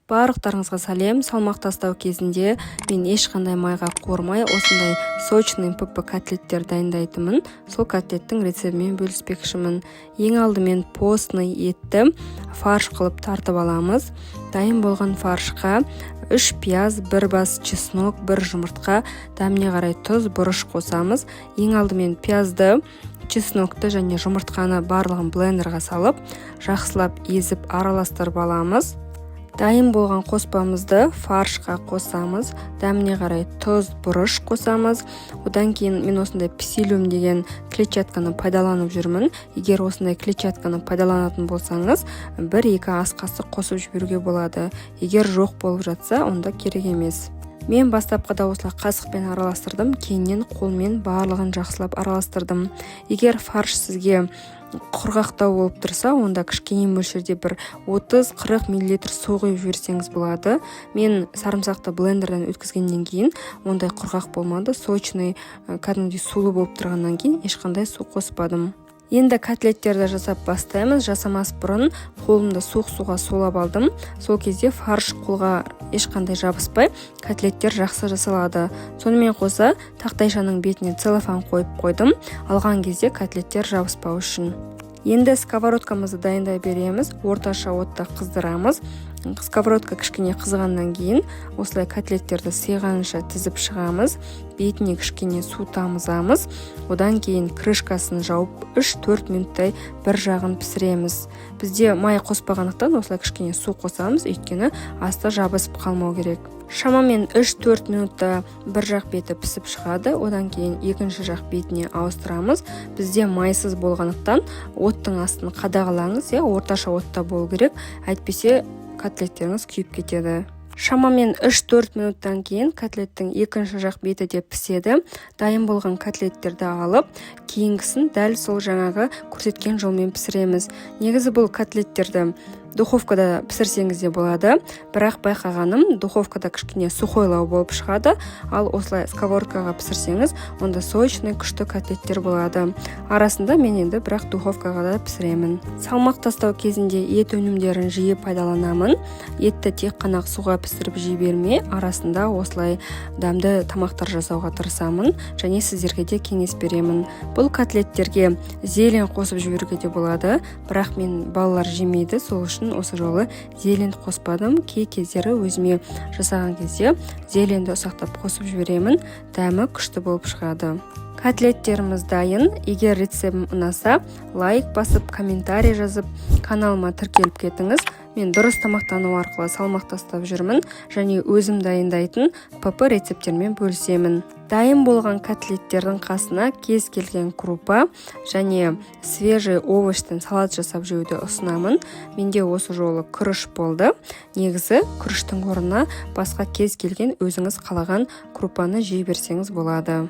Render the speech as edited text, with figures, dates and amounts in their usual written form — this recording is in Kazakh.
Барлықтарыңызға сәлем. Салмақ тастау кезінде мен ешқандай майға қуырмай осындай сочный ПП котлеттер дайындайтынмын. Сол котлеттің рецептімен бөліспекшімін. Ең алдымен постный етті фарш қылып тартып аламыз. Дайын болған фаршқа 3 пияз, 1 бас чеснок, 1 жұмыртқа, дәміне қарай тұз, бұрыш қосамыз. Ең алдымен пиязды, чеснокты және жұмыртқаны барлығын блендерға салып, жақсылап езіп араластырып аламыз. Дайын болған қоспамызды фаршқа қосамыз. Дәміне қарай тұз, бұрыш қосамыз. Одан кейін мен осындай псилиум деген клетчатканы пайдаланып жүрмін. Егер осындай клетчатканы пайдаланатын болсаңыз, 1-2 ас қасық қосып жіберуге болады. Егер жоқ болып жатса, онда керек емес. Мен бастапқыда осылай қасықпен араластырдым, кейіннен қолмен барлығын жақсылап араластырдым. Егер фарш сізге құрғақтау болып тұрса, онда кішкене мөлшерде бір 30-40 мл су құйып жіберсеңіз болады. Мен сарымсақты блендерден өткізгеннен кейін ондай құрғақ болмады. Сочный, кәдімгідей сулы болып тұрғаннан кейін ешқандай су қоспадым. Енді котлеттерді жасап бастаймыз. Жасамас бұрын қолымды суық суға сулап алдым. Сол кезде фарш қолға ешқандай жабыспай, котлеттер жақсы жасалады. Сонымен қоса тақтайшаның бетіне целлофан қойып қойдым. Алған кезде котлеттер жабыспау үшін. Енді сковородкамызды дайындай береміз. Орташа отта қыздырамыз. Сковородка кішкене қызғаннан кейін осылай котлеттерді сыйғанынша тізіп шығамыз. Бетіне кішкене су тамызамыз. Одан кейін крышкасын жауып 3-4 минуттай бір жағын пісіреміз. Бізде май қоспағандықтан осылай кішкене су қосамыз, өйткені асты жабысып қалмау керек. Шамамен 3-4 минутта бір жақ беті пісіп шығады. Одан кейін екінші жақ бетіне ауыстырамыз. Бізде майсыз болғандықтан оттың астын қадағалаңыз, орташа отта болу керек. Әйтпесе котлеттеріңіз күйіп кетеді. Шамамен 3-4 минуттан кейін котлеттің екінші жақ беті де піседі. Дайын болған котлеттерді алып, кейінгісін дәл сол жаңағы көрсеткен жолмен пісіреміз. Негізі бұл котлеттерді духовкада пісірсеңіз де болады, бірақ байқағаным духовкада кішкене сухойлау болып шығады, ал осылай сковородкаға пісірсеңіз, онда сочный күшті котлеттер болады. Арасында мен енді бірақ духовкаға да пісіремін. Салмақ тастау кезінде ет өнімдерін жиі пайдаланамын. Етті тек қана суға пісіріп жей бермей, арасында осылай дәмді тамақтар жасауға тырысамын, және сіздерге де кеңес беремін. Бұл котлеттерге зелень қосып жіберуге де болады, бірақ мен балалар жемейді, сол үшін осы жолы зелень қоспадым. Кей кездері өзіме жасаған кезде зеленді ұсақтап қосып жіберемін. Дәмі күшті болып шығады. Котлеттеріміз дайын. Егер рецептім ұнаса, лайк басып, комментарий жазып, каналыма тіркеліп кетіңіз. Мен дұрыс тамақтану арқылы салмақ тастап жүрмін, және өзім дайындайтын ПП рецептермен бөлісемін. Дайын болған котлеттердің қасына кез келген крупа және свежий овощтен салат жасап жеуді ұсынамын. Менде осы жолы күріш болды. Негізі күріштің орнына басқа кез келген өзіңіз қалаған крупаны жей берсеңіз болады.